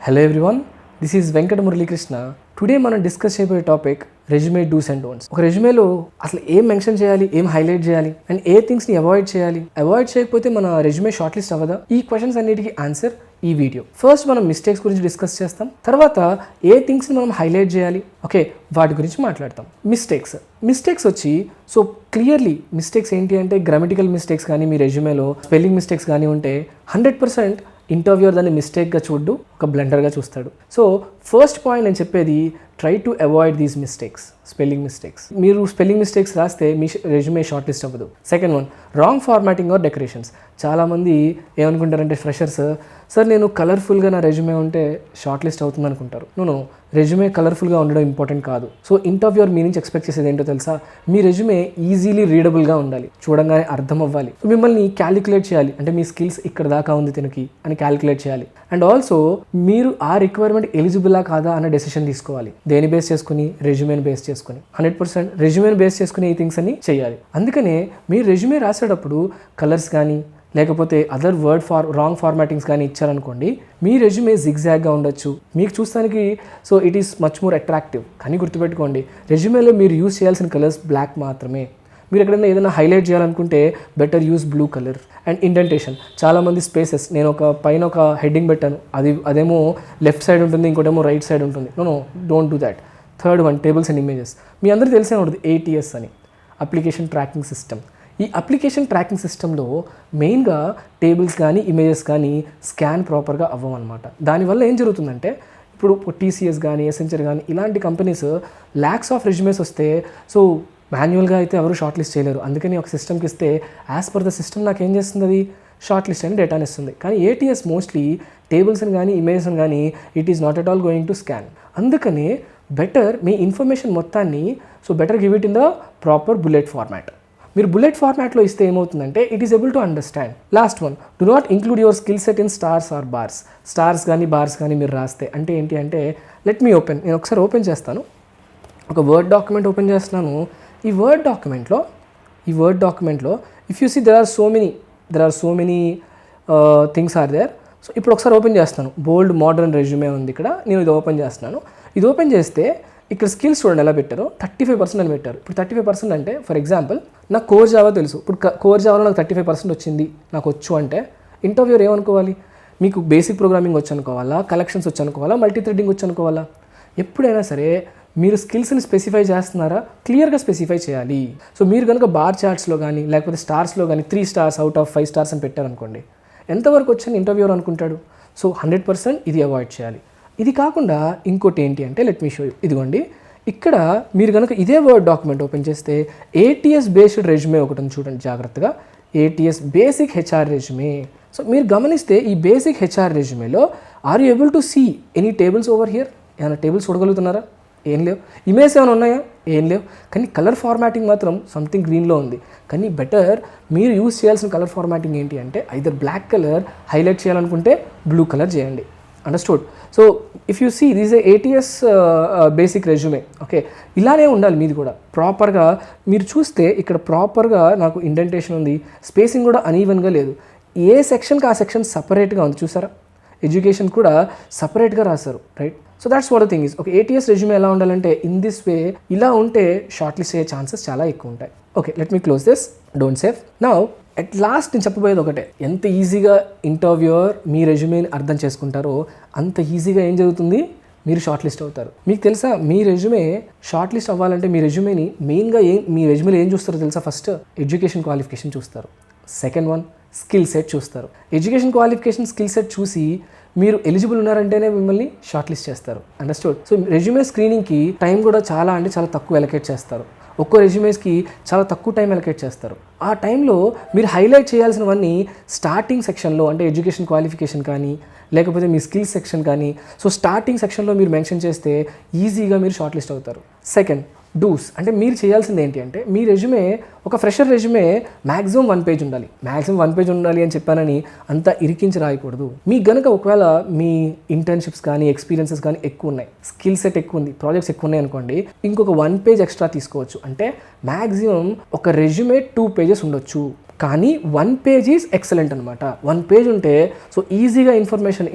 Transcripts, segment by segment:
Hello everyone, this is Venkata Murali Krishna. Today మనం discuss చేయబోయే topic resume dos and don'ts. ఒక రెజ్యూమేలో అసలు ఏం మెన్షన్ చేయాలి, ఏం హైలైట్ చేయాలి అండ్ ఏ థింగ్స్ని అవాయిడ్ చేయాలి, అవాయిడ్ చేయకపోతే మన రెజ్యూమే షార్ట్ లిస్ట్ అవ్వదా? ఈ క్వశ్చన్స్ అన్నిటికీ ఆన్సర్ ఈ వీడియో. ఫస్ట్ మనం మిస్టేక్స్ గురించి డిస్కస్ చేస్తాం, తర్వాత ఏ థింగ్స్ని మనం హైలైట్ చేయాలి, ఓకే వాటి గురించి మాట్లాడతాం. మిస్టేక్స్ వచ్చి సో క్లియర్లీ మిస్టేక్స్ ఏంటి అంటే గ్రామటికల్ మిస్టేక్స్ కానీ మీ రెజ్యూమేలో స్పెల్లింగ్ మిస్టేక్స్ కానీ ఉంటే 100% ఇంటర్వ్యూర్ దాన్ని మిస్టేక్గా చూడ్డు, ఒక బ్లండర్గా చూస్తాడు. సో ఫస్ట్ పాయింట్ నేను చెప్పేది try to avoid these mistakes, spelling mistakes. మీరు స్పెల్లింగ్ మిస్టేక్స్ రాస్తే మీ రెజ్యూమే షార్ట్ లిస్ట్ అవ్వదు. Second one, wrong formatting or decorations. చాలామంది ఏమనుకుంటారంటే ఫ్రెషర్స్, సార్ నేను కలర్ఫుల్గా నా రెజ్యూమే ఉంటే షార్ట్ లిస్ట్ అవుతుంది అనుకుంటారు. నో, రెజ్యూమే కలర్ఫుల్గా ఉండడం ఇంపార్టెంట్ కాదు. సో ఇంటర్వ్యూర్ మీ నుంచి ఎక్స్పెక్ట్ చేసేది ఏంటో తెలుసా? మీ రెజ్యూమే ఈజీలీ రీడబుల్గా ఉండాలి, చూడంగానే అర్థం అవ్వాలి. మిమ్మల్ని క్యాలిక్యులేట్ చేయాలి, అంటే మీ స్కిల్స్ ఇక్కడ దాకా ఉంది తినకి అని క్యాలిక్యులేట్ చేయాలి. అండ్ ఆల్సో మీరు ఆ రిక్వైర్మెంట్ ఎలిజిబులా కాదా అన్న డెసిషన్ తీసుకోవాలి. దేని బేస్ చేసుకుని? రెజ్యూమేని బేస్ చేసుకుని. 100% రెజ్యూమేని బేస్ చేసుకుని ఈ థింగ్స్ అన్ని చేయాలి. అందుకనే మీరు రెజ్యూమే రాసేటప్పుడు కలర్స్ కానీ లేకపోతే అదర్ రాంగ్ ఫార్మాటింగ్స్ కానీ ఇచ్చారనుకోండి, మీ రెజ్యూమే జిగ్జాగ్గా ఉండొచ్చు, మీకు చూస్తానికి so it is much more attractive. కానీ గుర్తుపెట్టుకోండి, రెజ్యూమేలో మీరు యూజ్ చేయాల్సిన కలర్స్ బ్లాక్ మాత్రమే. మీరు ఎక్కడైనా ఏదైనా హైలైట్ చేయాలనుకుంటే better use blue colour. And indentation, చాలామంది స్పేసెస్, నేను పైన ఒక హెడ్డింగ్ పెట్టాను, అదేమో లెఫ్ట్ సైడ్ ఉంటుంది, ఇంకోటేమో రైట్ సైడ్ ఉంటుంది. No, don't do that. Third one, tables and images. మీ అందరికీ తెలిసే ఉంటుంది ATS అని, అప్లికేషన్ ట్రాకింగ్ సిస్టమ్. ఈ అప్లికేషన్ ట్రాకింగ్ సిస్టంలో మెయిన్గా టేబుల్స్ కానీ ఇమేజెస్ కానీ స్కాన్ ప్రాపర్గా అవ్వమన్నమాట. దానివల్ల ఏం జరుగుతుందంటే, ఇప్పుడు TCS కానీ ఎసెంచర్ కానీ ఇలాంటి కంపెనీస్ ల్యాక్స్ ఆఫ్ రెజ్యూమేస్ వస్తే సో మాన్యువల్గా అయితే ఎవరు షార్ట్ లిస్ట్ చేయలేరు. అందుకని ఒక సిస్టమ్కి ఇస్తే యాజ్ పర్ ద సిస్టమ్ నాకు ఏం చేస్తుంది, అది షార్ట్ లిస్ట్ అని డేటాని ఇస్తుంది. కానీ ATS మోస్ట్లీ టేబుల్స్ని కానీ ఇమేజెస్ని కానీ it is not at all going to scan. అందుకనే బెటర్ మీ ఇన్ఫర్మేషన్ మొత్తాన్ని so better give it in the proper bullet format. మీరు బుల్లెట్ ఫార్మాట్లో ఇస్తే ఏమవుతుందంటే it is able to understand. Last one, do not include your skill set in stars or bars. Stars కానీ bars కానీ మీరు రాస్తే అంటే ఏంటి అంటే, లెట్ మీ ఓపెన్, నేను ఒకసారి ఓపెన్ చేస్తాను, ఒక వర్డ్ డాక్యుమెంట్ ఓపెన్ చేస్తున్నాను. ఈ వర్డ్ డాక్యుమెంట్లో if you see there are so many things are there. So ఇప్పుడు ఒకసారి ఓపెన్ చేస్తాను, బోల్డ్ మోడర్న్ రెజ్యూమే ఉంది ఇక్కడ, నేను ఇది ఓపెన్ చేస్తున్నాను. ఇది ఓపెన్ చేస్తే ఇక్కడ స్కిల్స్ చూడండి ఎలా పెట్టారో, 35% అని పెట్టారు. ఇప్పుడు 35% అంటే ఫర్ ఎగ్జాంపుల్ నాకు కోర్ జావా తెలుసు, ఇప్పుడు కోర్ జావాలో నాకు 35% వచ్చింది, నాకు వచ్చు అంటే ఇంటర్వ్యూర్ ఏమనుకోవాలి? మీకు బేసిక్ ప్రోగ్రామింగ్ వచ్చు అనుకోవాలా, కలెక్షన్స్ వచ్చు అనుకోవాలా, మల్టీ థ్రెడింగ్ వచ్చు అనుకోవాలా? ఎప్పుడైనా సరే మీరు స్కిల్స్ని స్పెసిఫై చేస్తున్నారా, క్లియర్గా స్పెసిఫై చేయాలి. సో మీరు కనుక బార్ చార్ట్స్లో కానీ లేకపోతే స్టార్స్లో కానీ 3 stars out of 5 stars అని పెట్టారనుకోండి, ఎంతవరకు వచ్చని ఇంటర్వ్యూర్ అనుకుంటాడు? సో 100% ఇది అవాయిడ్ చేయాలి. ఇది కాకుండా ఇంకోటి ఏంటి అంటే, లెట్ మీ షో యూ. ఇదిగోండి, ఇక్కడ మీరు కనుక ఇదే వర్డ్ డాక్యుమెంట్ ఓపెన్ చేస్తే ATS బేస్డ్ రెజ్యూమే ఒకటి ఉంది చూడండి జాగ్రత్తగా, ATS basic HR resume. So మీరు గమనిస్తే ఈ బేసిక్ HR రెజ్యూమేలో are you able to see any tables over here? ఏమైనా టేబుల్స్ చూడగలుగుతున్నారా? ఏం లేవు. ఇమేజ్ ఏమైనా ఉన్నాయా? ఏం లేవు. కానీ కలర్ ఫార్మాటింగ్ మాత్రం సంథింగ్ గ్రీన్లో ఉంది. కానీ బెటర్ మీరు యూజ్ చేయాల్సిన కలర్ ఫార్మాటింగ్ ఏంటి అంటే, ఐదర్ బ్లాక్ కలర్ హైలైట్ చేయాలనుకుంటే బ్లూ కలర్ చేయండి. Understood? So if you see this ATS basic resume, okay ఇలానే ఉండాలి మీది కూడా ప్రాపర్గా. మీరు చూస్తే ఇక్కడ ప్రాపర్గా నాకు ఇండెంటేషన్ ఉంది, స్పేసింగ్ కూడా అనీవెన్గా లేదు. ఏ సెక్షన్కి ఆ సెక్షన్ సపరేట్గా ఉంది చూసారా? ఎడ్యుకేషన్ కూడా సపరేట్గా రాశారు, right? So that's what the thing is. ఒక ATS రెజ్యూమే ఎలా ఉండాలంటే ఇన్ దిస్ వే, ఇలా ఉంటే షార్ట్ లిస్ట్ అయ్యే ఛాన్సెస్ చాలా ఎక్కువ ఉంటాయి. Okay, let me close this, don't save. Now at last నేను చెప్పబోయేది ఒకటే, ఎంత ఈజీగా ఇంటర్వ్యూయర్ మీ రెజ్యూమేని అర్థం చేసుకుంటారో అంత ఈజీగా ఏం జరుగుతుంది, మీరు షార్ట్ లిస్ట్ అవుతారు. మీకు తెలుసా, మీ రెజ్యూమే షార్ట్ లిస్ట్ అవ్వాలంటే మీ రెజ్యూమేని మెయిన్గా మీ రెజ్యూమేలో ఏం చూస్తారో తెలుసా? ఫస్ట్ ఎడ్యుకేషన్ క్వాలిఫికేషన్ చూస్తారు. సెకండ్ వన్, స్కిల్ సెట్ చూస్తారు. ఎడ్యుకేషన్ క్వాలిఫికేషన్ స్కిల్ సెట్ చూసి మీరు ఎలిజిబుల్ ఉన్నారంటేనే మిమ్మల్ని షార్ట్ లిస్ట్ చేస్తారు. అండర్స్టూడ్? సో రెజ్యూమే స్క్రీనింగ్కి టైం కూడా చాలా తక్కువ ఎలకేట్ చేస్తారు. ఒక్కో రెజ్యూమేస్కి చాలా తక్కువ టైం ఎలకేట్ చేస్తారు. ఆ టైంలో మీరు హైలైట్ చేయాల్సినవన్నీ స్టార్టింగ్ సెక్షన్లో, అంటే ఎడ్యుకేషన్ క్వాలిఫికేషన్ కానీ లేకపోతే మీ స్కిల్స్ సెక్షన్ కానీ, సో స్టార్టింగ్ సెక్షన్లో మీరు మెన్షన్ చేస్తే ఈజీగా మీరు షార్ట్ లిస్ట్ అవుతారు. సెకండ్, డూస్ అంటే మీరు చేయాల్సింది ఏంటి అంటే, మీ రెజ్యూమే ఒక ఫ్రెషర్ రెజ్యూమే మ్యాక్సిమం 1 page ఉండాలి. మ్యాక్సిమం 1 page ఉండాలి అని చెప్పానని అంతా ఇరికించి రాయకూడదు. మీకు గనక ఒకవేళ మీ ఇంటర్న్షిప్స్ కానీ ఎక్స్పీరియన్సెస్ కానీ ఎక్కువ ఉన్నాయి, స్కిల్ సెట్ ఎక్కువ ఉంది, ప్రాజెక్ట్స్ ఎక్కువ ఉన్నాయి అనుకోండి, ఇంకొక 1 page ఎక్స్ట్రా తీసుకోవచ్చు. అంటే మ్యాక్సిమం ఒక రెజ్యూమే 2 pages ఉండొచ్చు. కానీ 1 page ఈజ్ ఎక్సలెంట్ అనమాట. 1 page ఉంటే సో ఈజీగా ఇన్ఫర్మేషన్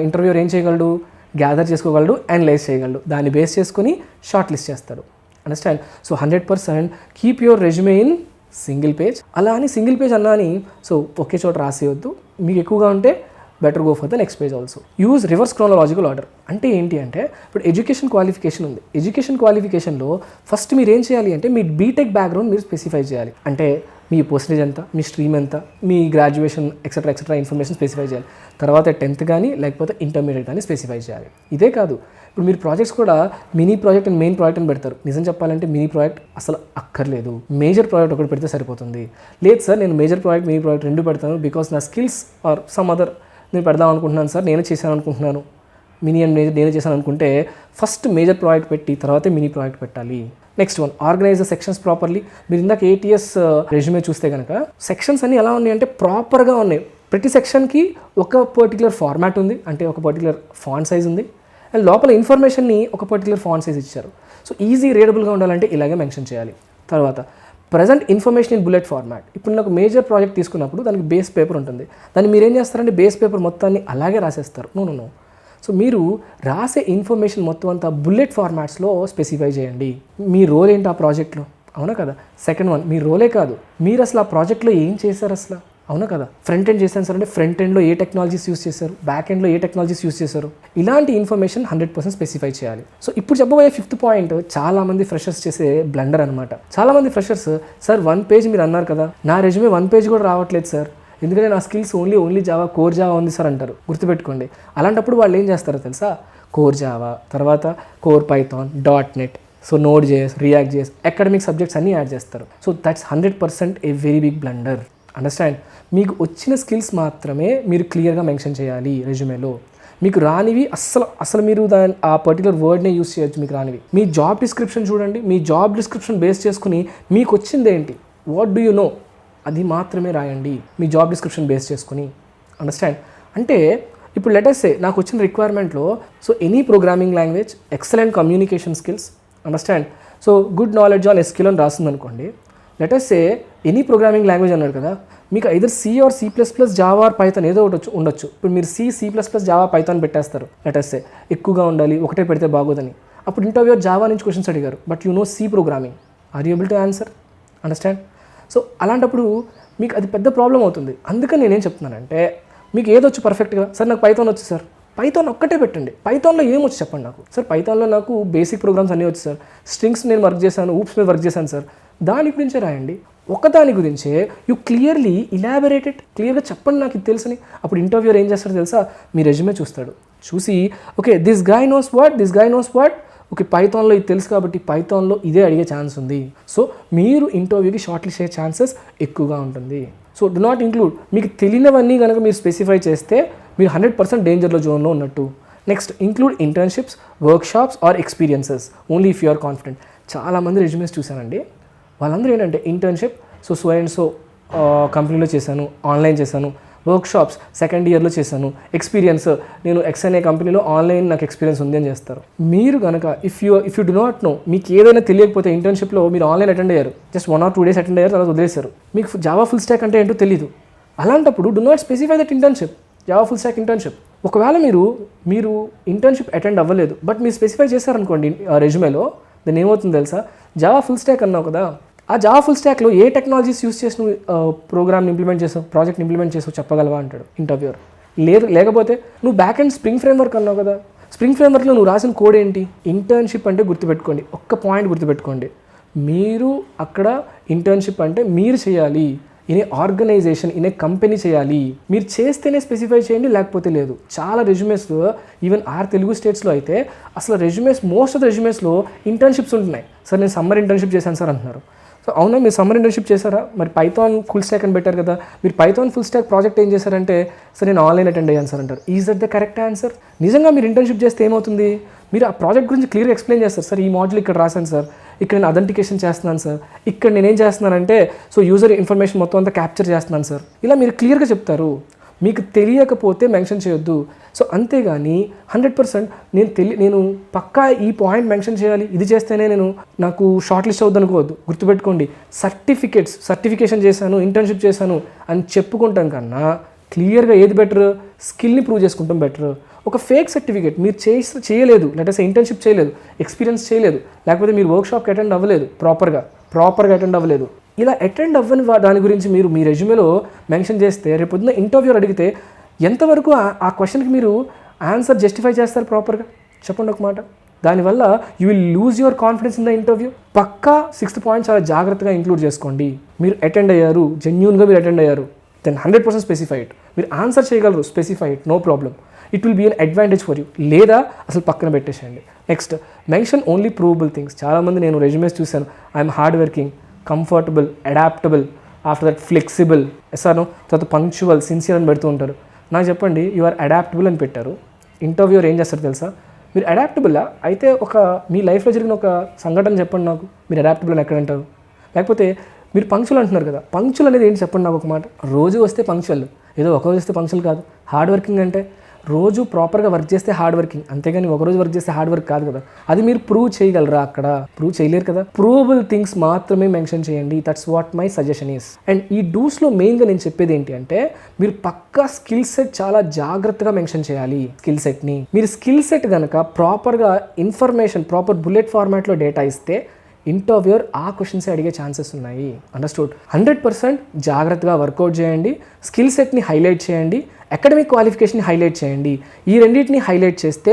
ఇంటర్వ్యూర్ ఏం చేయగలడు, గ్యాదర్ చేసుకోగలడు, అనలైజ్ చేయగలడు. దాన్ని బేస్ చేసుకొని షార్ట్ లిస్ట్ చేస్తాడు. Understand? So 100% keep your resume in single page. అలా అని సింగిల్ పేజ్ అన్నా అని సో ఒకే చోట రాసేయొద్దు. మీకు ఎక్కువగా ఉంటే better go for the next page also. Use reverse chronological order. అంటే ఏంటి అంటే ఇప్పుడు ఎడ్యుకేషన్ క్వాలిఫికేషన్ ఉంది. ఎడ్యుకేషన్ క్వాలిఫికేషన్లో ఫస్ట్ మీరు ఏం చేయాలి అంటే మీ బీటెక్ బ్యాక్గ్రౌండ్ మీరు స్పెసిఫై చేయాలి. అంటే మీ పర్సంటేజ్ ఎంత, మీ స్ట్రీమ్ ఎంత, మీ గ్రాడ్యుయేషన్ ఎక్సెట్రా ఇన్ఫర్మేషన్ స్పెసిఫై చేయాలి. తర్వాత 10th కానీ లేకపోతే ఇంటర్మీడియట్ కానీ స్పెసిఫై చేయాలి. ఇదే కాదు, ఇప్పుడు మీరు ప్రాజెక్ట్స్ కూడా mini project and main project అని పెడతారు. నిజం చెప్పాలంటే మినీ ప్రాజెక్ట్ అసలు అక్కర్లేదు. మేజర్ ప్రాజెక్ట్ ఒకటి పెడితే సరిపోతుంది. లేదు సార్ నేను మేజర్ ప్రాజెక్ట్ మినీ ప్రాజెక్ట్ రెండు పెడతాను బికాస్ నా స్కిల్స్ ఆర్ సమ్ అదర్ నేను పెడదాం అనుకుంటున్నాను సార్, నేనే చేశాను అనుకుంటున్నాను, మినీ అండ్ మేజర్ నేనే చేశాను అనుకుంటే ఫస్ట్ మేజర్ ప్రాజెక్ట్ పెట్టి తర్వాతే మినీ ప్రాజెక్ట్ పెట్టాలి. Next one, organise the sections properly. మీరు ఇందాక ATS రెజ్యూమే చూస్తే కనుక సెక్షన్స్ అన్నీ ఎలా ఉన్నాయి అంటే ప్రాపర్గా ఉన్నాయి. ప్రతి సెక్షన్కి ఒక పర్టికులర్ ఫార్మాట్ ఉంది, అంటే ఒక పర్టికులర్ ఫాంట్ సైజ్ ఉంది, అండ్ లోపల ఇన్ఫర్మేషన్ని ఒక పర్టికులర్ ఫాంట్ సైజ్ ఇచ్చారు. సో ఈజీ రీడబుల్గా ఉండాలంటే ఇలాగే మెన్షన్ చేయాలి. తర్వాత present information in bullet format. ఇప్పుడు నాకు మేజర్ ప్రాజెక్ట్ తీసుకున్నప్పుడు దానికి బేస్ పేపర్ ఉంటుంది. దాన్ని మీరు ఏం చేస్తారంటే బేస్ పేపర్ మొత్తాన్ని అలాగే రాసేస్తారు. నో. సో మీరు రాసే ఇన్ఫర్మేషన్ మొత్తం అంతా బుల్లెట్ ఫార్మాట్స్లో స్పెసిఫై చేయండి. మీ రోల్ ఏంటి ఆ ప్రాజెక్ట్లో, అవునా కదా? సెకండ్ వన్, మీ రోలే కాదు మీరు అసలు ఆ ప్రాజెక్ట్లో ఏం చేశారు అసలు, అవునా కదా? ఫ్రంట్ ఎండ్ చేశాను సార్ అంటే ఫ్రంట్ ఎండ్లో ఏ టెక్నాలజీస్ యూస్ చేశారు, బ్యాక్ ఎండ్లో ఏ టెక్నాలజీస్ యూస్ చేశారు, ఇలాంటి ఇన్ఫర్మేషన్ 100% స్పెసిఫై చేయాలి. సో ఇప్పుడు చెప్పబోయే 5th పాయింట్ చాలామంది ఫ్రెషర్స్ చేసే బ్లండర్ అనమాట. చాలామంది ఫ్రెషర్స్ సార్ 1 పేజ్ మీరు అన్నారు కదా, నా రెజ్యూమే 1 పేజ్ కూడా రావట్లేదు సార్, ఎందుకంటే నా skills only Java, core Java ఉంది సార్ అంటారు. గుర్తుపెట్టుకోండి, అలాంటప్పుడు వాళ్ళు ఏం చేస్తారో తెలుసా, కోర్ జావా తర్వాత core Python, .NET, so Node.js, React.js, academic subjects అన్నీ యాడ్ చేస్తారు. So that's 100% a very big blunder. Understand? మీకు వచ్చిన స్కిల్స్ మాత్రమే మీరు క్లియర్గా మెన్షన్ చేయాలి రెజ్యూమేలో. మీకు రానివి అసలు మీరు ఆ పర్టికులర్ వర్డ్నే యూస్ చేయొచ్చు. మీకు రానివి మీ జాబ్ డిస్క్రిప్షన్ చూడండి, మీ జాబ్ డిస్క్రిప్షన్ బేస్ చేసుకుని మీకు వచ్చింది ఏంటి, వాట్ డూ యూ నో, అది మాత్రమే రాయండి మీ జాబ్ డిస్క్రిప్షన్ బేస్ చేసుకుని. అండర్స్టాండ్? అంటే ఇప్పుడు లెటర్స్ సే నాకు వచ్చిన రిక్వైర్మెంట్లో so any programming language, excellent communication skills, understand, so good knowledge on SQL అని రాస్తుంది అనుకోండి. Let's say any programming language అన్నాడు కదా, మీకు either C or C++, Java or Python ఏదో ఒకటి ఉండొచ్చు. ఇప్పుడు మీరు C++, జావా, పైథాన్ పెట్టేస్తారు. లెటర్స్ సే ఎక్కువగా ఉండాలి, ఒకటే పెడితే బాగోదని. అప్పుడు ఇంటర్వ్యూర్ జావా నుంచి క్వశ్చన్స్ అడిగారు, but you know C programming, are you able to answer? Understand? So అలాంటప్పుడు మీకు అది పెద్ద ప్రాబ్లం అవుతుంది. అందుకని నేనేం చెప్తున్నానంటే మీకు ఏదొచ్చు పర్ఫెక్ట్గా, సార్ నాకు పైథాన్ వచ్చు సార్, పైథాన్ ఒక్కటే పెట్టండి. పైథాన్లో ఏమొచ్చు చెప్పండి నాకు, సార్ పైథాన్లో నాకు బేసిక్ ప్రోగ్రామ్స్ అన్నీ వచ్చు సార్, స్ట్రింగ్స్ నేను వర్క్ చేశాను, ఊప్స్ మీద వర్క్ చేశాను సార్, దాని గురించే రాయండి. ఒకదాని గురించే యూ క్లియర్లీ ఇలాబరేటెడ్, క్లియర్గా చెప్పండి నాకు ఇది తెలుసని. అప్పుడు ఇంటర్వ్యూర్ ఏం చేస్తాడో తెలుసా, మీ రెజ్యూమే చూస్తాడు, చూసి okay this guy knows what, okay పైథాన్లో ఇది తెలుసు కాబట్టి పైథాన్లో ఇదే అడిగే ఛాన్స్ ఉంది. సో మీరు ఇంటర్వ్యూకి షార్ట్ లిస్ట్ అయ్యే ఛాన్సెస్ ఎక్కువగా ఉంటుంది. సో డు నాట్ ఇంక్లూడ్, మీకు తెలియనివన్నీ కనుక మీరు స్పెసిఫై చేస్తే మీరు 100% డేంజర్లో జోన్లో ఉన్నట్టు. Next, include internships, workshops or experiences only if you are confident. చాలామంది రెజ్యూమేస్ చూశానండి, వాళ్ళందరూ ఏంటంటే ఇంటర్న్షిప్ సో అండ్ సో కంపెనీలో చేశాను, ఆన్లైన్ చేశాను, వర్క్షాప్స్ 2nd ఇయర్లో చేశాను, ఎక్స్పీరియన్స్ నేను XNA కంపెనీలో ఆన్లైన్ నాకు ఎక్స్పీరియన్స్ ఉంది అని చేస్తారు. మీరు కనుక if you do not know, మీకు ఏదైనా తెలియకపోతే ఇంటర్న్షిప్లో మీరు ఆన్లైన్ అటెండ్ అయ్యారు, జస్ట్ 1 or 2 days అటెండ్ అయ్యారు, తర్వాత వదిలేశారు, మీకు జావా ఫుల్ స్టాక్ అంటే ఏంటో తెలియదు. అలాంటప్పుడు do not specify that internship, Java full stock internship. ఒకవేళ మీరు ఇంటర్న్షిప్ అటెండ్ అవ్వలేదు బట్ మీరు స్పెసిఫై చేశారనుకోండి రెజ్యూమేలో, దాన్ని ఏమవుతుంది తెలుసా, జావా ఫుల్ స్టాక్ అన్నావు కదా, ఆ జావా ఫుల్ స్టాక్లో ఏ టెక్నాలజీస్ యూస్ చేసి నువ్వు ప్రోగ్రామ్ని ఇంప్లిమెంట్ చేసావు, ప్రాజెక్ట్ని ఇంప్లిమెంట్ చేసావు చెప్పగలవా అంటాడు ఇంటర్వ్యూర్. లేకపోతే నువ్వు బ్యాక్ అండ్ స్ప్రింగ్ ఫ్రేమ్వర్క్ అన్నావు కదా, స్ప్రింగ్ ఫ్రేమ్వర్క్లో నువ్వు రాసిన కోడ్ ఏంటి? ఇంటర్న్షిప్ అంటే గుర్తుపెట్టుకోండి, ఒక్క పాయింట్ గుర్తుపెట్టుకోండి, మీరు అక్కడ ఇంటర్న్షిప్ అంటే మీరు చేయాలి, in a organization, in a company చేయాలి, మీరు చేస్తేనే స్పెసిఫై చేయండి, లేకపోతే లేదు. చాలా రెజ్యూమేస్లో ఈవెన్ తెలుగు స్టేట్స్లో అయితే అసలు మోస్ట్ ఆఫ్ ద రెజ్యూమేస్లో ఇంటర్న్షిప్స్ ఉంటున్నాయి. సార్ నేను సమ్మర్ ఇంటర్న్షిప్ చేశాను సార్ అంటున్నారు. సో అవునా, మీరు సమ్మర్ ఇంటర్న్షిప్ చేశారా? మరి పైథాన్ ఫుల్ స్టాక్ అని పెట్టారు కదా, మీరు పైథాన్ ఫుల్ స్టాక్ ప్రాజెక్ట్ ఏం చేశారంటే సార్ నేను ఆన్లైన్ అటెండ్ అయ్యాను సార్ అంటారు. Is that the correct answer? నిజంగా మీరు ఇంటర్న్షిప్ చేస్తే ఏమవుతుంది, మీరు ఆ ప్రాజెక్ట్ గురించి క్లియర్గా ఎక్స్ప్లెయిన్ చేస్తారు. సార్ ఈ మాడ్యూల్ ఇక్కడ రాశాను సార్, ఇక్కడ నేను అథెంటికేషన్ చేస్తున్నాను సార్, ఇక్కడ నేనేం చేస్తున్నానంటే సో యూజర్ ఇన్ఫర్మేషన్ మొత్తం అంతా క్యాప్చర్ చేస్తున్నాను సార్, ఇలా మీరు క్లియర్గా చెప్తారు. మీకు తెలియకపోతే మెన్షన్ చేయొద్దు. సో అంతేగాని 100% నేను పక్కా ఈ పాయింట్ మెన్షన్ చేయాలి, ఇది చేస్తేనే నాకు షార్ట్ లిస్ట్ అవుద్ది అనుకోవద్దు. గుర్తుపెట్టుకోండి, సర్టిఫికేషన్ చేశాను, ఇంటర్న్షిప్ చేశాను అని చెప్పుకుంటాం కన్నా క్లియర్గా ఏది బెటర్, స్కిల్ని ప్రూవ్ చేసుకుంటాం బెటర్. ఒక ఫేక్ సర్టిఫికేట్ మీరు చేయలేదు, లేటెస్ట్ ఇంటర్న్షిప్ చేయలేదు, ఎక్స్పీరియన్స్ చేయలేదు, లేకపోతే మీరు వర్క్షాప్కి అటెండ్ అవ్వలేదు, ప్రాపర్గా అటెండ్ అవ్వలేదు, ఇలా అటెండ్ అవ్వని దాని గురించి మీరు మీ రెజ్యూమేలో మెన్షన్ చేస్తే రేపొద్దున ఇంటర్వ్యూర్ అడిగితే ఎంతవరకు ఆ క్వశ్చన్కి మీరు ఆన్సర్ జస్టిఫై చేస్తారు ప్రాపర్గా? చెప్పండి ఒక మాట. దానివల్ల you will lose your confidence in the interview. పక్కా 6th పాయింట్ చాలా జాగ్రత్తగా ఇంక్లూడ్ చేసుకోండి. మీరు అటెండ్ అయ్యారు, జెన్యూన్గా మీరు అటెండ్ అయ్యారు, దెన్ 100% స్పెసిఫైడ్. మీరు ఆన్సర్ చేయగలరు, specified, no problem. It will be an advantage for you. లేదా అసలు పక్కన పెట్టేసేయండి. Next, mention only provable things. చాలామంది నేను రెజ్యూమేస్ చూశాను, I'm hard working, comfortable, adaptable, after that flexible, ఎస్ఆర్నో, తర్వాత పంక్చువల్, సిన్సియర్ అని పెడుతూ ఉంటారు. నాకు చెప్పండి, యు ఆర్ అడాప్టబుల్ అని పెట్టారు, ఇంటర్వ్యూర్ ఏం చేస్తారు తెలుసా? మీరు అడాప్టబుల్లా అయితే మీ లైఫ్లో జరిగిన ఒక సంఘటన చెప్పండి నాకు, మీరు అడాప్టబుల్ అని ఎక్కడ అంటారు? లేకపోతే మీరు పంక్చువల్ అంటున్నారు కదా, పంక్చువల్ అనేది ఏంటి చెప్పండి నాకు ఒక మాట. రోజు వస్తే పంక్చువల్, ఏదో ఒకరోజు వస్తే పంక్చువల్ కాదు. హార్డ్ వర్కింగ్ అంటే రోజు ప్రాపర్గా వర్క్ చేస్తే హార్డ్ వర్కింగ్, అంతేగాని ఒకరోజు వర్క్ చేస్తే హార్డ్ వర్క్ కాదు కదా. అది మీరు ప్రూవ్ చేయగలరా? అక్కడ ప్రూవ్ చేయలేరు కదా. ప్రూవబుల్ థింగ్స్ మాత్రమే మెన్షన్ చేయండి. That's what my suggestion is. And ఈ డూస్లో మెయిన్గా నేను చెప్పేది ఏంటి అంటే, మీరు పక్కా స్కిల్ సెట్ చాలా జాగ్రత్తగా మెన్షన్ చేయాలి. స్కిల్ సెట్ని మీరు స్కిల్ సెట్ కనుక ప్రాపర్గా ఇన్ఫర్మేషన్ ప్రాపర్ బుల్లెట్ ఫార్మాట్లో డేటా ఇస్తే ఇంటర్వ్యూర్ ఆ క్వశ్చన్స్ అడిగే ఛాన్సెస్ ఉన్నాయి. అండర్స్టూడ్? 100% జాగ్రత్తగా వర్కౌట్ చేయండి. స్కిల్ సెట్ని హైలైట్ చేయండి, అకాడమిక్ క్వాలిఫికేషన్ని హైలైట్ చేయండి. ఈ రెండింటిని హైలైట్ చేస్తే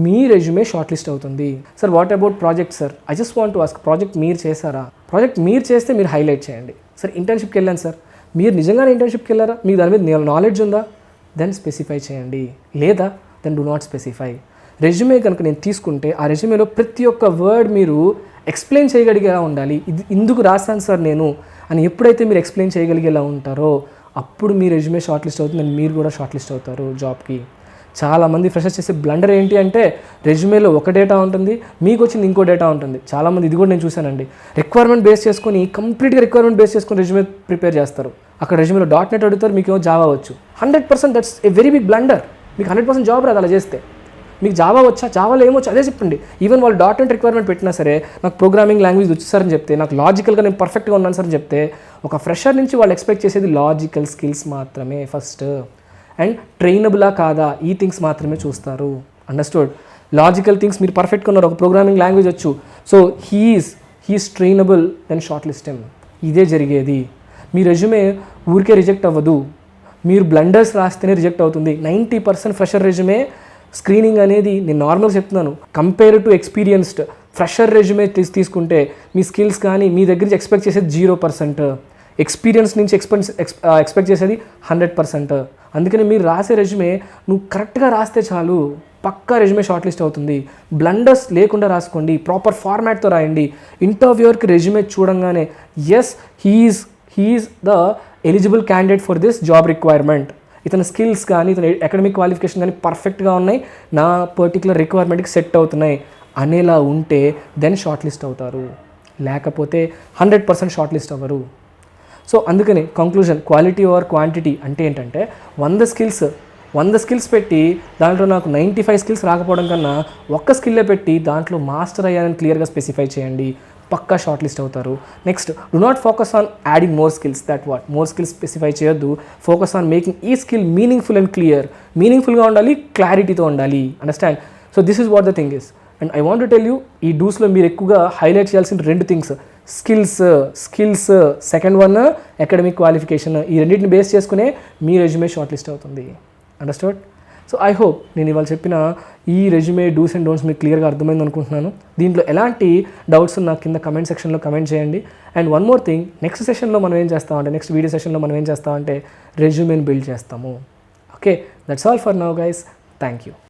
మీ రెజ్యూమే షార్ట్ లిస్ట్ అవుతుంది. Sir what about project sir? I just want to ask, project మీరు చేశారా? ప్రాజెక్ట్ మీరు చేస్తే మీరు హైలైట్ చేయండి. సార్ ఇంటర్న్షిప్కి వెళ్ళాను సార్, మీరు నిజంగానే ఇంటర్న్షిప్కి వెళ్ళారా? మీకు దాని మీద నాలెడ్జ్ ఉందా? దెన్ స్పెసిఫై చేయండి. లేదా then do not specify. Resume కనుక నేను తీసుకుంటే ఆ రెజ్యూమేలో ప్రతి ఒక్క వర్డ్ మీరు ఎక్స్ప్లెయిన్ చేయగలిగేలా ఉండాలి. ఇది ఇందుకు రాస్తాను సార్ నేను అని ఎప్పుడైతే మీరు ఎక్స్ప్లెయిన్ చేయగలిగేలా ఉంటారో అప్పుడు మీ రెజ్యూమే షార్ట్ లిస్ట్ అవుతుంది అండ్ మీరు కూడా షార్ట్ లిస్ట్ అవుతారు జాబ్కి. చాలామంది ఫ్రెషర్స్ చేసే బ్లండర్ ఏంటి అంటే, రెజ్యూమేలో ఒక డేటా ఉంటుంది, మీకు వచ్చింది ఇంకో డేటా ఉంటుంది. చాలామంది ఇది కూడా నేను చూశానండి, రిక్వైర్మెంట్ బేస్ చేసుకొని కంప్లీట్గా రిక్వైర్మెంట్ బేస్ చేసుకొని రెజ్యూమే ప్రిపేర్ చేస్తారు. అక్కడ రెజ్యూమేలో .NET అడుగుతారు, మీకు ఏమో జావా వచ్చు. 100% that's a very big blunder. మీకు 100% జాబ్ రాదు అలా చేస్తే. మీకు జావా వచ్చా, జావాలో ఏమొచ్చు అదే చెప్పండి. ఈవెన్ వాళ్ళు .NET రిక్వైర్మెంట్ పెట్టినా సరే నాకు ప్రోగ్రామింగ్ లాంగ్వేజ్ వచ్చేసారని చెప్తే, నాకు లాజికల్గా నేను పర్ఫెక్ట్గా ఉన్నాను సార్ అని చెప్తే, ఒక ఫ్రెషర్ నుంచి వాళ్ళు ఎక్స్పెక్ట్ చేసేది లాజికల్ స్కిల్స్ మాత్రమే ఫస్ట్. అండ్ ట్రైనబులా కాదా ఈ థింగ్స్ మాత్రమే చూస్తారు. అండర్స్టూడ్? లాజికల్ థింగ్స్ మీరు పర్ఫెక్ట్గా ఉన్నారు, ఒక ప్రోగ్రామింగ్ లాంగ్వేజ్ వచ్చు, so he is trainable, then shortlist him. ఇదే జరిగేది. మీ రెజ్యూమే ఊరికే రిజెక్ట్ అవ్వదు, మీరు బ్లండర్స్ రాస్తేనే రిజెక్ట్ అవుతుంది. 90% ఫ్రెషర్ రెజ్యూమే స్క్రీనింగ్ అనేది నేను నార్మల్గా చెప్తున్నాను, compare to experienced fresher resume తీసుకుంటే మీ స్కిల్స్ కానీ మీ దగ్గర నుంచి ఎక్స్పెక్ట్ చేసేది 0%, ఎక్స్పీరియన్స్ నుంచి ఎక్స్పెక్ట్ చేసేది 100%. అందుకని మీరు రాసే రెజ్యూమే నువ్వు కరెక్ట్గా రాస్తే చాలు, పక్కా రెజ్యూమే షార్ట్ లిస్ట్ అవుతుంది. బ్లండర్స్ లేకుండా రాసుకోండి, ప్రాపర్ ఫార్మాట్తో రాయండి. ఇంటర్వ్యూయర్కి రెజ్యూమే చూడంగానే yes he is the eligible candidate for this job requirement, ఇతని స్కిల్స్ కానీ ఇతని అకాడమిక్ క్వాలిఫికేషన్ కానీ పర్ఫెక్ట్గా ఉన్నాయి, నా పర్టికులర్ రిక్వైర్మెంట్కి సెట్ అవుతున్నాయి అనేలా ఉంటే దెన్ షార్ట్ లిస్ట్ అవుతారు. లేకపోతే 100% షార్ట్ లిస్ట్ అవ్వరు. సో అందుకని కంక్లూజన్, క్వాలిటీ ఓవర్ క్వాంటిటీ అంటే ఏంటంటే 100 స్కిల్స్ పెట్టి దాంట్లో నాకు 95 స్కిల్స్ రాకపోవడం కన్నా ఒక్క స్కిల్లే పెట్టి దాంట్లో మాస్టర్ అయ్యానని క్లియర్గా స్పెసిఫై చేయండి, పక్కా షార్ట్ లిస్ట్ అవుతారు. Next, do not focus on adding more skills. More skills specify చేయొద్దు. ఫోకస్ ఆన్ మేకింగ్ ఈ స్కిల్ మీనింగ్ఫుల్ అండ్ క్లియర్. మీనింగ్ఫుల్గా ఉండాలి, క్లారిటీతో ఉండాలి. Understand? So this is what the thing is. And I want to tell you, ఈ డూస్లో మీరు ఎక్కువగా highlight చేయాల్సిన 2 things, skills, second one academic qualification. ఈ రెండింటిని బేస్ చేసుకునే మీ రెజ్యూమే షార్ట్ లిస్ట్ అవుతుంది. అండర్స్టాండ్? సో ఐ హోప్ నేను ఇవాళ చెప్పిన ఈ రెజ్యూమే డూస్ అండ్ డోంట్స్ మీకు క్లియర్గా అర్థమైంది అనుకుంటున్నాను. దీంట్లో ఎలాంటి డౌట్స్ నాకు కింద కమెంట్ సెక్షన్లో కమెంట్ చేయండి. And one more thing, next video సెషన్లో మనం ఏం చేస్తామంటే రెజ్యూమేని బిల్డ్ చేస్తాము. Okay, that's all for now guys. Thank you.